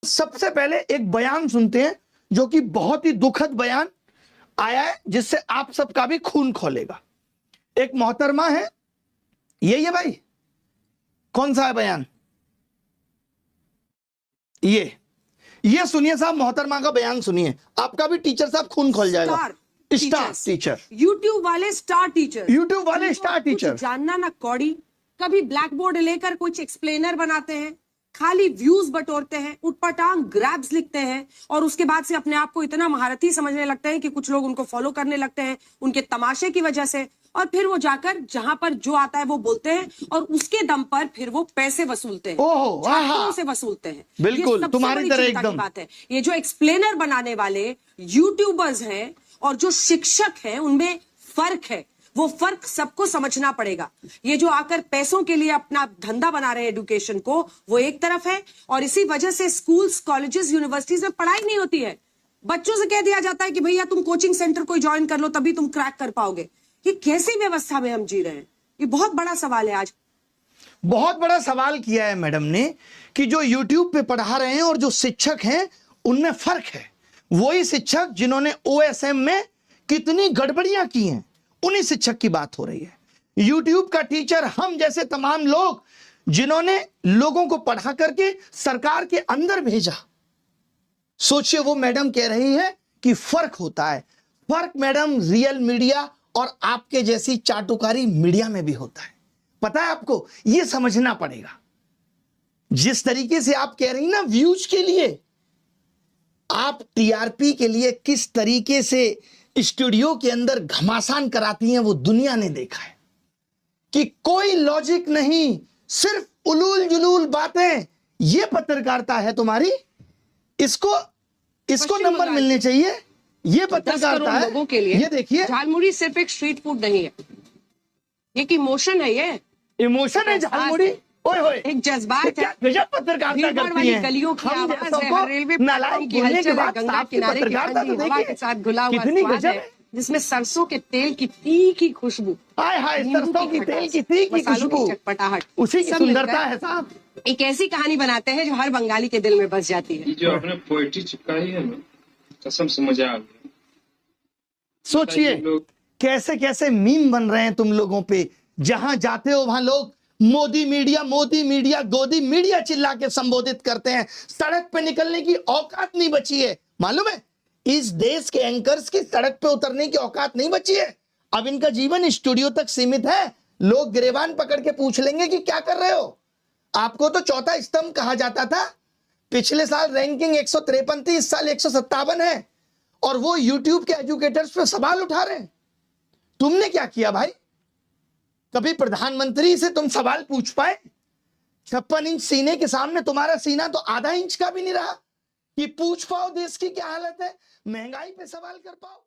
सबसे पहले एक बयान सुनते हैं जो कि बहुत ही दुखद बयान आया है, जिससे आप सबका भी खून खौलेगा। एक मोहतरमा है, यही है भाई, कौन सा है बयान? ये सुनिए साहब, मोहतरमा का बयान सुनिए, आपका भी टीचर साहब खून खोल जाएगा। स्टार टीचर, यूट्यूब वाले स्टार टीचर, यूट्यूब वाले स्टार टीचर, जानना ना कौड़ी, कभी ब्लैक बोर्ड लेकर कुछ एक्सप्लेनर बनाते हैं, खाली व्यूज बटोरते हैं, उटपटांग ग्रैब्स लिखते हैं और उसके बाद से अपने आप को इतना महारथी समझने लगते हैं कि कुछ लोग उनको फॉलो करने लगते हैं उनके तमाशे की वजह से, और फिर वो जाकर जहां पर जो आता है वो बोलते हैं और उसके दम पर फिर वो पैसे वसूलते हैं, छात्रों से वसूलते हैं। बिल्कुल तुम्हारी तरह एकदम बात है। ये जो एक्सप्लेनर बनाने वाले यूट्यूबर्स हैं और जो शिक्षक हैं उनमें फर्क है, वो फर्क सबको समझना पड़ेगा। ये जो आकर पैसों के लिए अपना धंधा बना रहे हैं एजुकेशन को, वो एक तरफ है, और इसी वजह से स्कूल्स, कॉलेजेस, यूनिवर्सिटीज में पढ़ाई नहीं होती है। बच्चों से कह दिया जाता है कि भैया तुम कोचिंग सेंटर कोई ज्वाइन कर लो तभी तुम क्रैक कर पाओगे। ये कैसी व्यवस्था में हम जी रहे हैं? ये बहुत बड़ा सवाल है। आज बहुत बड़ा सवाल किया है मैडम ने कि जो यूट्यूब पे पढ़ा रहे हैं और जो शिक्षक हैं उनमें फर्क है। वही शिक्षक जिन्होंने OSM में कितनी गड़बड़ियां की हैं, उन्हीं शिक्षक की बात हो रही है। यूट्यूब का टीचर हम जैसे तमाम लोग जिन्होंने लोगों को पढ़ा करके सरकार के अंदर भेजा। सोचिए, वो मैडम कह रही है कि फर्क होता है। फर्क मैडम रियल मीडिया और आपके जैसी चाटुकारी मीडिया में भी होता है। पता है आपको, यह समझना पड़ेगा। जिस तरीके से आप कह रही ना व्यूज के लिए, आप TRP के लिए किस तरीके से स्टूडियो के अंदर घमासान कराती हैं वो दुनिया ने देखा है कि कोई लॉजिक नहीं, सिर्फ उलूल जुलूल बातें। ये पत्रकारिता है तुम्हारी, इसको नंबर मिलने चाहिए। ये पत्रकारिता है लोगों के लिए। ये देखिए, झालमुड़ी सिर्फ एक स्ट्रीट फूड नहीं है, एक इमोशन है। ये इमोशन है झालमुड़ी, ओए होए, एक जज्बात है। गजब पत्रकारिता करती हैं। गलियों की आवाज है, रेलवे नालायक की हलचल है, गंगा किनारे की ठंडी हवा के साथ घुला हुआ स्वाद है, जिसमें सरसों के तेल की तीखी खुशबू, हाय हाय, सरसों की तेल की तीखी खुशबू, चटपटाहट, उसी की सुंदरता है साहब। एक ऐसी कहानी बनाते हैं जो हर बंगाली के दिल में बस जाती है। जो आपने पोएट्री चिपकाई है ना, कसम से मजा आ गया। सोचिए कैसे कैसे मीम बन रहे हैं तुम लोगों पे। जहां जाते हो वहां लोग मोदी मीडिया गोदी मीडिया चिल्ला के संबोधित करते हैं। सड़क पे निकलने की औकात नहीं बची है। मालूम है, इस देश के एंकर्स की सड़क पे उतरने की औकात नहीं बची है। अब इनका जीवन स्टूडियो तक सीमित है। लोग गिरेबान पकड़ के पूछ लेंगे कि क्या कर रहे हो। आपको तो चौथा स्तंभ कहा जाता था। पिछले साल रैंकिंग 153 थी, इस साल 157 है, और वो यूट्यूब के एजुकेटर्स पे सवाल उठा रहे हैं। तुमने क्या किया भाई? कभी प्रधानमंत्री से तुम सवाल पूछ पाए? 56 इंच सीने के सामने तुम्हारा सीना तो आधा इंच का भी नहीं रहा कि पूछ पाओ देश की क्या हालत है, महंगाई पे सवाल कर पाओ।